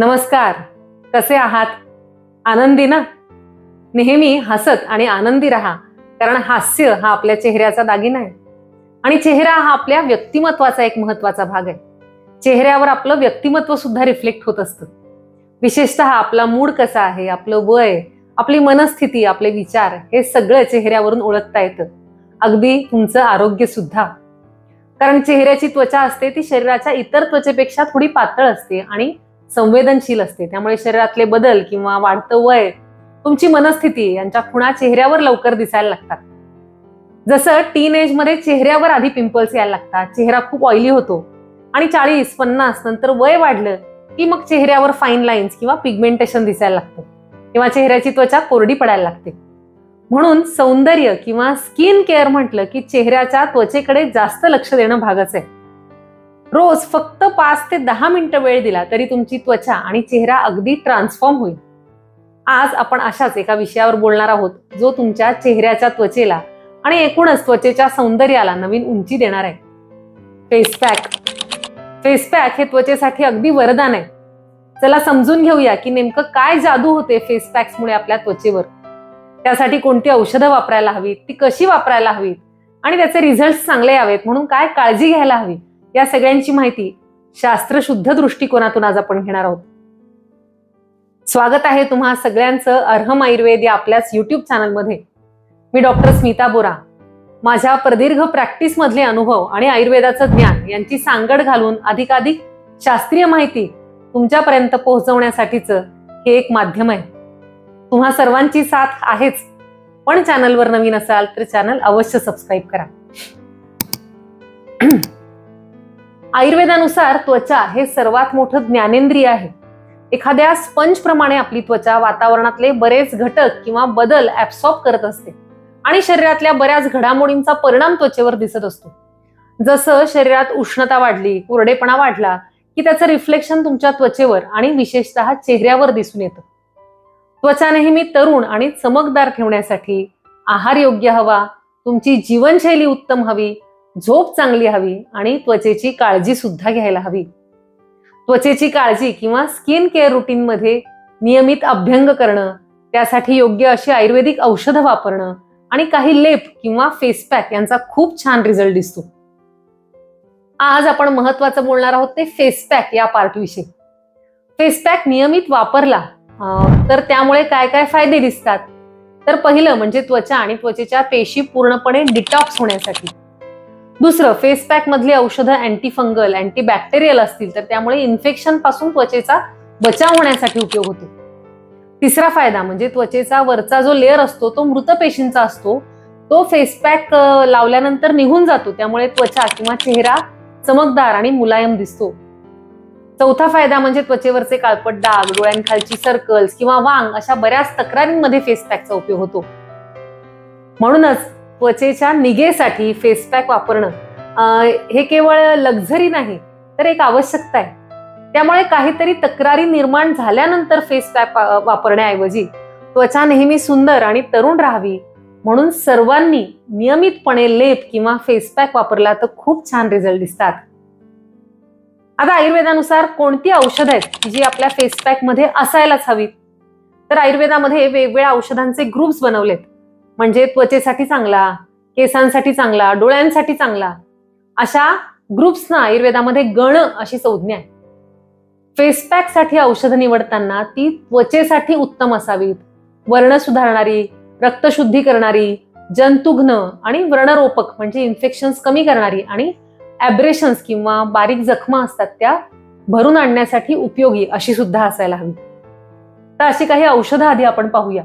नमस्कार, कसे आहात? आनंदी ना? नेहमी हसत आणि आनंदी राहा, कारण हास्य हा आपल्या चेहऱ्याचा दागिना आहे आणि चेहरा हा आपल्या व्यक्तिमत्वाचा एक महत्वाचा भाग आहे. चेहऱ्यावर आपलं व्यक्तिमत्व सुद्धा रिफ्लेक्ट होत असतं. विशेषतः आपला मूड कसा आहे, आपलं वय, आपली मनस्थिती, आपले विचार हे सगळं चेहऱ्यावरून ओळखता येतं. अगदी तुमचं आरोग्य सुद्धा. कारण चेहऱ्याची त्वचा असते ती शरीराच्या इतर त्वचेपेक्षा थोडी पातळ असते आणि संवेदनशील असते. त्यामुळे शरीरातले बदल किंवा वाढतं वय, तुमची मनस्थिती यांच्या खुणा चेहऱ्यावर लवकर दिसायला लागतात. जसं टीन मध्ये चेहऱ्यावर आधी पिंपल्स यायला लागतात, चेहरा खूप ऑइली होतो आणि 40-50 नंतर वय वाढलं की मग चेहऱ्यावर फाईन लाईन्स किंवा पिगमेंटेशन दिसायला लागतं किंवा चेहऱ्याची त्वचा कोरडी पडायला लागते. म्हणून सौंदर्य किंवा स्किन केअर म्हटलं की चेहऱ्याच्या त्वचेकडे जास्त लक्ष देणं भागच आहे. रोज फक्त 5 ते 10 मिनिटं वेळ दिला तरी तुमची त्वचा आणि चेहरा अगदी ट्रान्सफॉर्म होईल. आज आपण अशाच एका विषयावर बोलणार आहोत जो तुमच्या चेहऱ्याच्या त्वचेला आणि एकूणच त्वचेच्या सौंदर्याला नवीन उंची देणार आहे. Face pack. फेस पॅक हे त्वचेसाठी अगदी वरदान आहे. चला समजून घेऊया की नेमकं काय जादू होते फेस पॅक्समुळे आपल्या त्वचेवर. त्यासाठी कोणती औषधं वापरायला हवीत, ती कशी वापरायला हवीत आणि त्याचे रिझल्ट चांगले यावेत म्हणून काय काळजी घ्यायला हवी, या सगळ्यांची माहिती शास्त्रशुद्ध दृष्टिकोनातून आज आपण घेणार आहोत. स्वागत आहे तुम्हा सगळ्यांचं अरहम आयुर्वेद या आपल्याच युट्यूब चॅनलमध्ये. मी डॉक्टर स्मिता बोरा. माझ्या प्रदीर्घ प्रॅक्टिस मधले अनुभव आणि आयुर्वेदाचं ज्ञान यांची सांगड घालून अधिकाधिक शास्त्रीय माहिती तुमच्यापर्यंत पोहोचवण्यासाठीचं हे एक माध्यम आहे. तुम्हा सर्वांची साथ आहेच, पण चॅनलवर नवीन असाल तर चॅनल अवश्य सबस्क्राईब करा. आयुर्वेदानुसार त्वचा हे सर्वात मोठं ज्ञानेंद्रिय आहे. एखाद्या स्पंज प्रमाणे आपली त्वचा वातावरणातले बरेच घटक किंवा बदल ऍब्सॉर्ब करत असते आणि शरीरातल्या बऱ्याच घडामोडींचा परिणाम त्वचेवर दिसत असतो. जसं शरीरात उष्णता वाढली, कोरडेपणा वाढला की त्याचं रिफ्लेक्शन तुमच्या त्वचेवर आणि विशेषतः चेहऱ्यावर दिसून येतं. त्वचा नेहमी तरुण आणि चमकदार ठेवण्यासाठी आहार योग्य हवा, तुमची जीवनशैली उत्तम हवी, झोप चांगली हवी आणि त्वचेची काळजी सुद्धा घ्यायला हवी. त्वचेची काळजी किंवा स्किन केअर रुटीन मध्ये नियमित अभ्यंग करणं, त्यासाठी योग्य अशी आयुर्वेदिक औषधं वापरणं आणि काही लेप किंवा फेस पॅक यांचा खूप छान रिझल्ट दिसतो. आज आपण महत्वाचं बोलणार आहोत ते फेस पॅक या पार्ट विषयी. फेस पॅक नियमित वापरला तर त्यामुळे काय काय फायदे दिसतात. तर पहिलं म्हणजे त्वचा आणि त्वचेच्या पेशी पूर्णपणे डिटॉक्स होण्यासाठी. दुसरं, फेस पॅक मधली औषधं अँटी फंगल, अँटीबॅक्टेरियल असतील तर त्यामुळे इन्फेक्शन पासून त्वचेचा बचाव होण्यासाठी उपयोग होतो. तिसरा फायदा म्हणजे त्वचेचा वरचा जो लेअर असतो तो मृत पेशींचा असतो, तो फेस पॅक लावल्यानंतर निघून जातो, त्यामुळे त्वचा किंवा चेहरा चमकदार आणि मुलायम दिसतो. चौथा फायदा म्हणजे त्वचेवरचे काळपट डाग, डोळ्यांखालची सर्कल्स किंवा वांग अशा बऱ्याच तक्रारींमध्ये फेस पॅकचा उपयोग होतो. म्हणूनच त्वचेच्या निगेसाठी फेस पॅक वापरणं हे केवळ लक्झरी नाही तर एक आवश्यकता आहे. त्यामुळे काहीतरी तक्रारी निर्माण झाल्यानंतर फेस पॅक वापरण्याऐवजी त्वचा नेहमी सुंदर आणि तरुण राहावी म्हणून सर्वांनी नियमितपणे लेप किंवा फेस पॅक वापरला तर खूप छान रिझल्ट दिसतात. आता आयुर्वेदानुसार कोणती औषधं आहेत जी आपल्या फेस पॅक मध्ये असायलाच हवीत. तर आयुर्वेदामध्ये वेगवेगळ्या औषधांचे ग्रुप्स बनवलेत. म्हणजे त्वचेसाठी चांगला, केसांसाठी चांगला, डोळ्यांसाठी चांगला, अशा ग्रुप्सना आयुर्वेदामध्ये गण अशी संज्ञा आहे. फेस पॅक साठी औषधं निवडताना ती त्वचेसाठी उत्तम असावीत. वर्ण सुधारणारी, रक्तशुद्धी करणारी, जंतुघ्न आणि व्रणरोपक म्हणजे इन्फेक्शन्स कमी करणारी आणि ॲब्रेशन्स किंवा बारीक जखमा असतात त्या भरून आणण्यासाठी उपयोगी अशी सुद्धा असायला हवी. तर अशी काही औषधं आधी आपण पाहूया.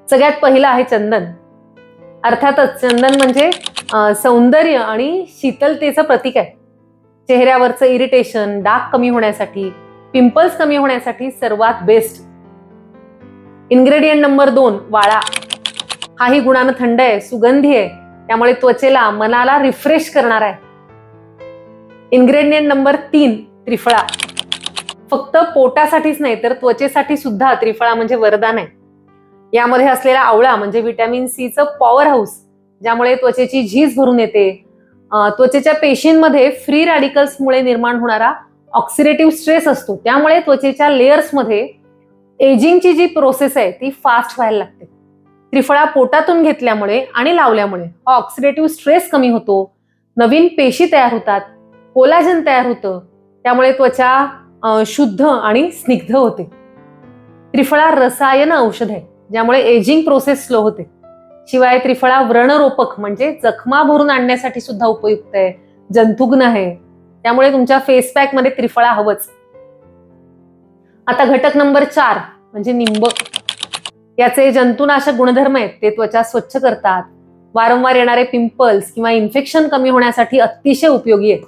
सगळ्यात पहिलं आहे चंदन. अर्थातच चंदन म्हणजे सौंदर्य आणि शीतलतेचं प्रतीक आहे. चेहऱ्यावरचं इरिटेशन, डाग कमी होण्यासाठी, पिंपल्स कमी होण्यासाठी सर्वात बेस्ट. इन्ग्रेडियंट नंबर 2 वाळा. हाही गुणानं थंड आहे, सुगंधी आहे, त्यामुळे त्वचेला, मनाला रिफ्रेश करणार आहे. इन्ग्रेडियंट नंबर 3 त्रिफळा. फक्त पोटासाठीच नाही तर त्वचेसाठी सुद्धा त्रिफळा म्हणजे वरदान आहे. यामध्ये असलेला आवळा म्हणजे व्हिटॅमिन सीचं पॉवर हाऊस, ज्यामुळे त्वचेची झीज भरून येते. त्वचेच्या पेशींमध्ये फ्री रॅडिकल्समुळे निर्माण होणारा ऑक्सिडेटिव्ह स्ट्रेस असतो, त्यामुळे त्वचेच्या लेयर्समध्ये एजिंगची जी प्रोसेस आहे ती फास्ट व्हायला लागते. त्रिफळा पोटातून घेतल्यामुळे आणि लावल्यामुळे हा ऑक्सिडेटिव्ह स्ट्रेस कमी होतो, नवीन पेशी तयार होतात, कोलाजन तयार होतं, त्यामुळे त्वचा शुद्ध आणि स्निग्ध होते. त्रिफळा रसायन औषध आहे, ज्यामुळे एजिंग प्रोसेस स्लो होते. शिवाय त्रिफळा व्रणरोपक म्हणजे जखमा भरून आणण्यासाठी सुद्धा उपयुक्त आहे, जंतुघ्न आहे, त्यामुळे तुमच्या फेस पॅक मध्ये त्रिफळा हवंच. आता घटक नंबर 4 म्हणजे निंब. याचे जंतुनाशक गुणधर्म आहेत, ते त्वचा स्वच्छ करतात, वारंवार येणारे पिंपल्स किंवा इन्फेक्शन कमी होण्यासाठी अतिशय उपयोगी आहेत.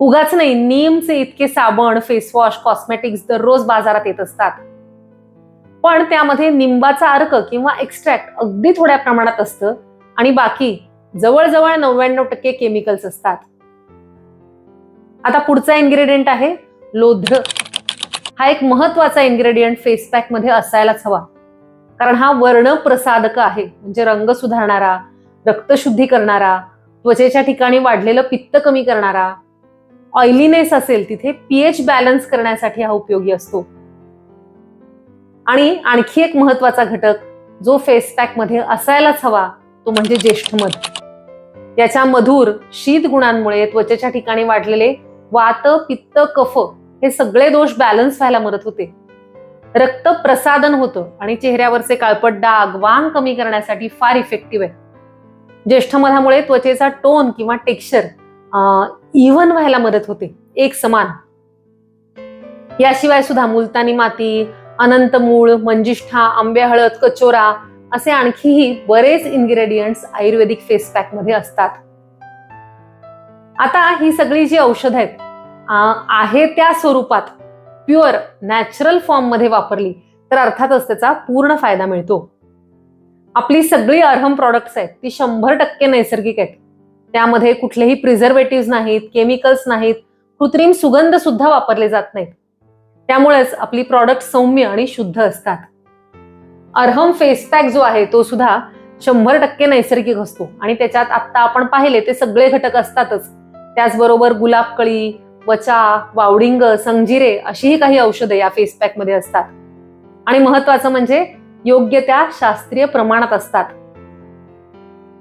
उगाच नाही, नीमचे इतके साबण, फेसवॉश, कॉस्मेटिक्स दररोज बाजारात येत असतात, पण त्यामध्ये निंबाचा अर्क किंवा एक्स्ट्रॅक्ट अगदी थोड्या प्रमाणात असतं आणि बाकी जवळजवळ 99% केमिकल्स असतात. आता पुढचा इन्ग्रेडियंट आहे लोध्र. हा एक महत्वाचा इन्ग्रेडियंट फेस पॅक मध्ये असायलाच हवा, कारण हा वर्णप्रसादक आहे, म्हणजे रंग सुधारणारा, रक्तशुद्धी करणारा, त्वचेच्या ठिकाणी वाढलेलं पित्त कमी करणारा, ऑइलीनेस असेल तिथे पीएच बॅलन्स करण्यासाठी हा उपयोगी असतो. आणि आणखी एक महत्वाचा घटक जो फेस पॅक मध्ये असायलाच हवा तो म्हणजे ज्येष्ठमध. याच्या मधुर शीत गुणांमुळे त्वचेच्या ठिकाणी वाढलेले वात, पित्त, कफ हे सगळे दोष बॅलन्स व्हायला मदत होते. रक्त प्रसादन होतं आणि चेहऱ्यावरचे काळपट डाग, वांग कमी करण्यासाठी फार इफेक्टिव्ह आहे. ज्येष्ठमधामुळे त्वचेचा टोन किंवा टेक्स्चर इव्हन व्हायला मदत होते, एक समान. याशिवाय सुद्धा मुलतानी माती, अनंत मूळ, मंजिष्ठा, आंबे हळद, कचोरा असे आणखीही बरेच इन्ग्रेडियंट्स आयुर्वेदिक फेस पॅक मध्ये असतात. आता ही सगळी जी औषध आहेत आहे त्या स्वरूपात प्युअर नॅचरल फॉर्म मध्ये वापरली तर अर्थातच त्याचा पूर्ण फायदा मिळतो. आपली सगळी अरहम प्रॉडक्ट्स आहेत ती 100% नैसर्गिक आहेत. त्यामध्ये कुठलेही प्रिझर्वेटिव्ह नाहीत, केमिकल्स नाहीत, कृत्रिम सुगंध सुद्धा वापरले जात नाहीत. त्यामुळेच आपली प्रॉडक्ट सौम्य आणि शुद्ध असतात. अरहम फेस पॅक जो आहे तो सुद्धा 100% नैसर्गिक असतो आणि त्याच्यात आता आपण पाहिले ते सगळे घटक असतातच. त्याचबरोबर गुलाबकळी, वचा, वावडिंग, संजिरे अशीही काही औषधे या फेस पॅक मध्ये असतात आणि महत्वाचं म्हणजे योग्य त्या शास्त्रीय प्रमाणात असतात.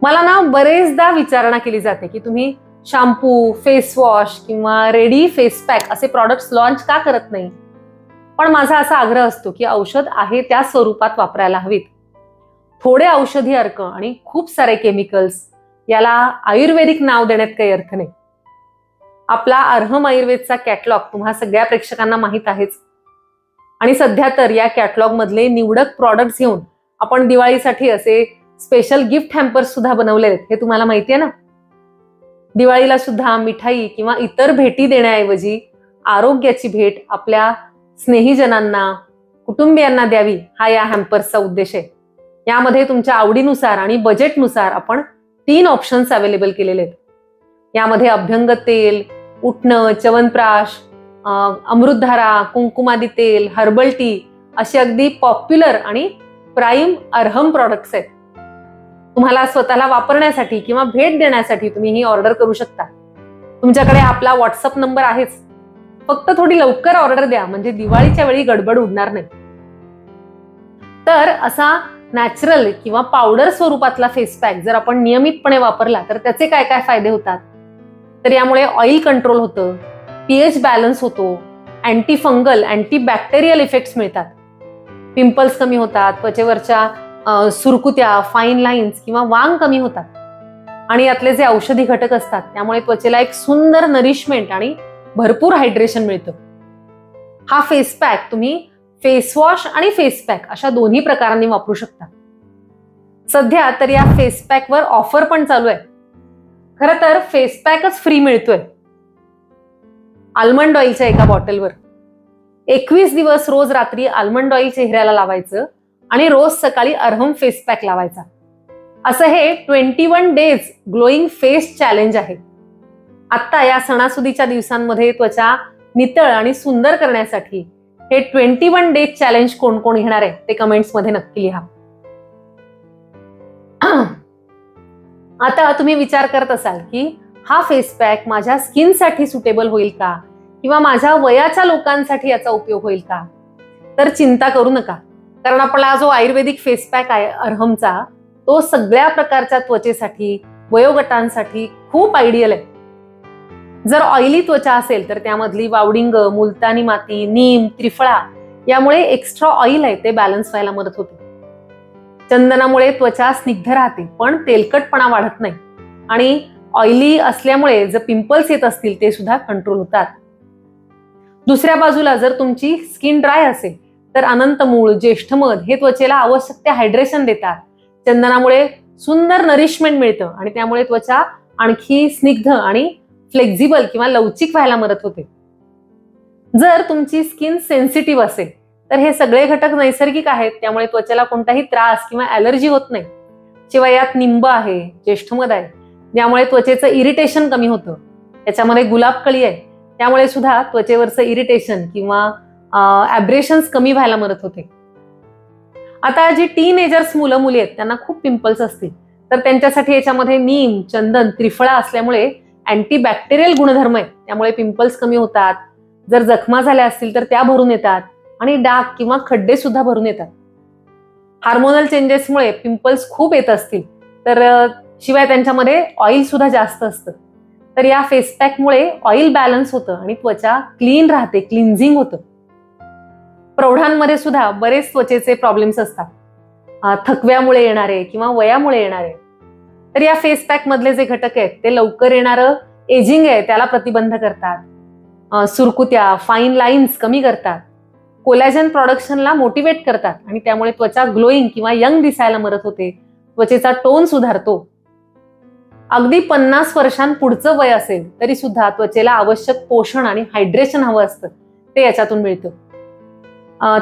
मला ना बरेचदा विचारणा केली जाते की तुम्ही शॅम्पू, फेस वॉश किंवा रेडी फेस पॅक असे प्रॉडक्ट्स लॉन्च का करत नाही. पण माझा असा आग्रह असतो की औषध आहे त्या स्वरूपात वापरायला हवीत. थोडे औषधी अर्क आणि खूप सारे केमिकल्स याला आयुर्वेदिक नाव देण्यात काही अर्थ नाही. आपला अरहम आयुर्वेदचा कॅटलॉग तुम्हा सगळ्या प्रेक्षकांना माहित आहेच आणि सध्या तर या कॅटलॉग मधले निवडक प्रॉडक्ट्स घेऊन आपण दिवाळीसाठी असे स्पेशल गिफ्ट हॅम्पर्स सुद्धा बनवले आहेत, हे तुम्हाला माहितीये ना. दिवाळीला सुद्धा मिठाई किंवा इतर भेटी देण्याऐवजी आरोग्याची भेट आपल्या स्नेहीजनांना, कुटुंबियांना द्यावी हा या हॅम्पर्सचा उद्देश आहे. यामध्ये तुमच्या आवडीनुसार आणि बजेटनुसार आपण 3 ऑप्शन्स अवेलेबल केलेले आहेत. यामध्ये अभ्यंग तेल, उटणं, च्यवनप्राश, अमृतधारा, कुंकुमादी तेल, हर्बल टी असे अगदी पॉप्युलर आणि प्राईम अरहम प्रॉडक्ट्स आहेत. तुम्हाला स्वतःला वापरण्यासाठी किंवा भेट देण्यासाठी तुम्ही ही ऑर्डर करू शकता. तुमच्याकडे आपला व्हॉट्सअप नंबर आहेच, फक्त थोडी लवकर ऑर्डर द्या म्हणजे दिवाळीच्या वेळी गडबड उडणार नाही. तर असा नॅचरल किंवा पावडर स्वरूपातला फेस पॅक जर आपण नियमितपणे वापरला तर त्याचे काय काय फायदे होतात. तर यामुळे ऑइल कंट्रोल होतं, पीएच बॅलन्स होतो, anti fungal, anti bacterial effects मिळतात, पिंपल्स कमी होतात, त्वचेवरच्या सुरकुत्या, फाईन लाईन्स किंवा वांग कमी होतात आणि यातले जे औषधी घटक असतात त्यामुळे त्वचेला एक सुंदर नरिशमेंट आणि भरपूर हायड्रेशन मिळतं. हा फेस पॅक तुम्ही फेस वॉश आणि फेस पॅक अशा दोन्ही प्रकारांनी वापरू शकता. सध्या तर या फेस पॅक वर ऑफर पण चालू आहे. खरं तर फेस पॅकच फ्री मिळतोय आल्मंड ऑइलच्या एका बॉटलवर. 21 दिवस रोज रात्री आल्मंड ऑइल चेहऱ्याला लावायचं आणि रोज सकाळी अरहम फेस पॅक लावायचा. असं हे 21 डेज ग्लोईंग फेस चॅलेंज आहे. आता या सणासुदीच्या दिवसांमध्ये त्वचा नितळ आणि सुंदर करण्यासाठी हे 21 डेज चॅलेंज कोण कोण घेणार आहे ते कमेंट्स मध्ये नक्की लिहा. आता तुम्ही विचार करत असाल की हा फेस पॅक माझ्या स्किनसाठी सुटेबल होईल का किंवा माझ्या वयाच्या लोकांसाठी याचा उपयोग होईल का, तर चिंता करू नका. कारण आपला जो आयुर्वेदिक फेस पॅक आहे अरहमचा, तो सगळ्या प्रकारच्या त्वचेसाठी, वयोगटांसाठी खूप आयडियल आहे. जर ऑइली त्वचा असेल तर त्यामधली वावडिंग, मुलतानी माती, नीम, त्रिफळा यामुळे एक्स्ट्रा ऑइल आहे ते बॅलन्स व्हायला मदत होते. चंदनामुळे त्वचा स्निग्ध राहते पण तेलकटपणा वाढत नाही. आणि ऑइली असल्यामुळे जर पिंपल्स येत असतील ते सुद्धा कंट्रोल होतात. दुसऱ्या बाजूला जर तुमची स्किन ड्राय असेल तर अनंतमूळ, ज्येष्ठमध हे त्वचेला आवश्यक ते हायड्रेशन देतात. चंदनामुळे सुंदर नरिशमेंट मिळतं आणि त्यामुळे त्वचा आणखी स्निग्ध आणि फ्लेक्झिबल किंवा लवचिक व्हायला मदत होते. जर तुमची स्किन सेन्सिटिव्ह असेल तर हे सगळे घटक नैसर्गिक आहेत, त्यामुळे त्वचेला कोणताही त्रास किंवा ॲलर्जी होत नाही. शिवाय यात निंब आहे, ज्येष्ठमध आहे, त्यामुळे त्वचेचं इरिटेशन कमी होतं. त्याच्यामध्ये गुलाबकळी आहे, त्यामुळे सुद्धा त्वचेवरचं इरिटेशन किंवा ॲब्रेशन्स कमी व्हायला मदत होते. आता जी टीनेजर्स मुलं मुली आहेत त्यांना खूप पिंपल्स असतील तर त्यांच्यासाठी याच्यामध्ये नीम, चंदन, त्रिफळा असल्यामुळे अँटीबॅक्टेरियल गुणधर्म आहेत, त्यामुळे पिंपल्स कमी होतात. जर जखमा झाल्या असतील तर त्या भरून येतात आणि डाग किंवा खड्डे सुद्धा भरून येतात. हार्मोनल चेंजेसमुळे पिंपल्स खूप येत असतील तर शिवाय त्यांच्यामध्ये ऑइल सुद्धा जास्त असतं तर या फेस पॅकमुळे ऑइल बॅलन्स होतं आणि त्वचा क्लीन राहते, क्लिन्झिंग होतं. प्रौढांमध्ये सुद्धा बरेच त्वचेचे प्रॉब्लेम्स असतात, थकव्यामुळे येणारे किंवा वयामुळे येणारे. तर या फेस पॅक मधले जे घटक आहेत ते लवकर येणारं एजिंग आहे त्याला प्रतिबंध करतात, सुरकुत्या, फाईन लाईन्स कमी करतात, कोलॅजन प्रोडक्शनला मोटिवेट करतात आणि त्यामुळे त्वचा ग्लोईंग किंवा यंग दिसायला मदत होते. त्वचेचा टोन सुधारतो. अगदी 50 वर्षांपुढचं वय असेल तरी सुद्धा त्वचेला आवश्यक पोषण आणि हायड्रेशन हवं असतं ते याच्यातून मिळतं.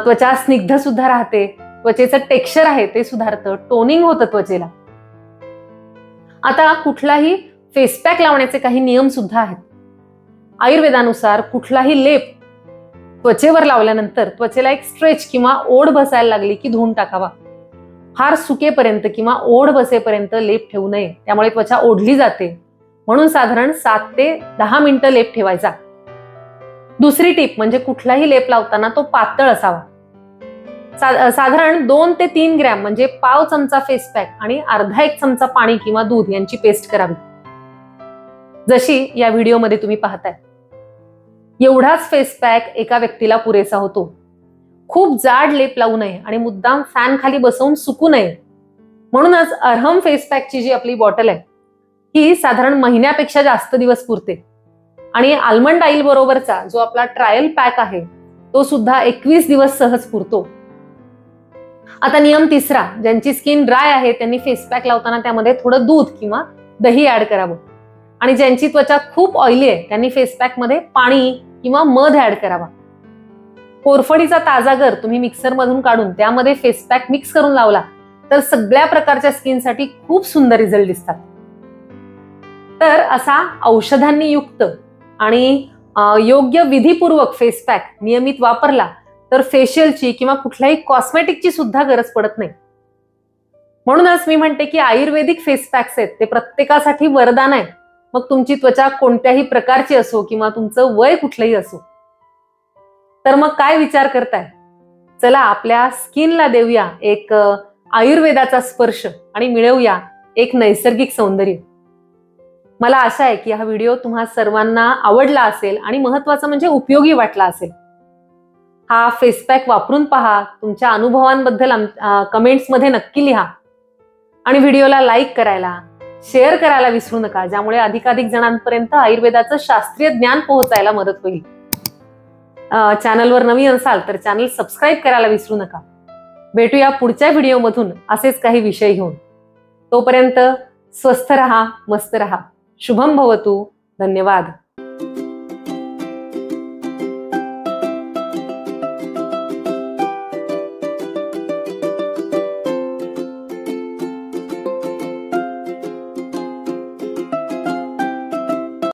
त्वचा स्निग्ध सुद्धा राहते, त्वचेचं टेक्स्चर आहे ते सुधारतं, टोनिंग होतं त्वचेला. आता कुठलाही फेस पॅक लावण्याचे काही नियम सुद्धा आहेत. आयुर्वेदानुसार कुठलाही लेप त्वचेवर लावल्यानंतर त्वचेला एक स्ट्रेच किंवा ओढ बसायला लागली की धुवून टाकावा. फार सुकेपर्यंत किंवा ओढ बसेपर्यंत लेप ठेवू नये, त्यामुळे त्वचा ओढली जाते. म्हणून साधारण 7 ते 10 मिनिटं लेप ठेवायचा. दुसरी टीप म्हणजे कुठलाही लेप लावताना तो पातळ असावा. साधारण 2 ते 3 ग्रॅम म्हणजे पाव चमचा फेस पॅक आणि अर्धा 1 चमचा पाणी किंवा दूध यांची पेस्ट करावी, जशी या व्हिडिओमध्ये तुम्ही पाहताय. एवढाच फेस पॅक एका व्यक्तीला पुरेसा होतो. खूप जाड लेप लावू नये आणि मुद्दाम फॅन खाली बसवून सुकू नये. म्हणूनच अरहम फेस पॅकची जी आपली बॉटल आहे ही साधारण महिन्यापेक्षा जास्त दिवस पुरते आणि आल्मंड ऑइल बरोबरचा जो आपला ट्रायल पॅक आहे तो सुद्धा 21 दिवस सहज पुरतो. आता नियम तिसरा, ज्यांची स्किन ड्राय आहे त्यांनी फेस पॅक लावताना त्यामध्ये थोडं दूध किंवा दही ऍड करावं आणि ज्यांची त्वचा खूप ऑइली आहे त्यांनी फेस पॅक मध्ये पाणी किंवा मध ऍड करावा. कोरफडीचा ताजा गर तुम्ही मिक्सर मधून काढून त्यामध्ये फेस पॅक मिक्स करून लावला तर सगळ्या प्रकारच्या स्किनसाठी खूप सुंदर रिझल्ट दिसतात. तर असा औषधांनी युक्त आणि योग्य विधीपूर्वक फेस पॅक नियमित वापरला तर फेशियलची किंवा कुठल्याही कॉस्मेटिकची सुद्धा गरज पडत नाही. म्हणूनच मी म्हणते की आयुर्वेदिक फेस पॅक्स आहेत ते प्रत्येकासाठी वरदान आहे. मग तुमची त्वचा कोणत्याही प्रकारची असो किंवा तुमचं वय कुठलंही असो. तर मग काय विचार करताय? चला आपल्या स्किनला देऊया एक आयुर्वेदाचा स्पर्श आणि मिळवूया एक नैसर्गिक सौंदर्य. मला आशा आहे की हा व्हिडिओ तुम्हा सर्वांना आवडला असेल आणि महत्त्वाचं म्हणजे उपयोगी वाटला असेल. हा फेस पॅक वापरून पहा, तुमच्या अनुभवांबद्दल कमेंट्समध्ये नक्की लिहा आणि व्हिडिओला लाईक करायला, शेअर करायला विसरू नका, ज्यामुळे अधिकाधिक जणांपर्यंत आयुर्वेदाचं शास्त्रीय ज्ञान पोहोचायला मदत होईल. चॅनलवर नवीन असाल तर चॅनल सबस्क्राईब करायला विसरू नका. भेटूया पुढच्या व्हिडिओमधून असेच काही विषय घेऊन. तोपर्यंत स्वस्थ रहा, मस्त रहा. शुभम भवतु. धन्यवाद.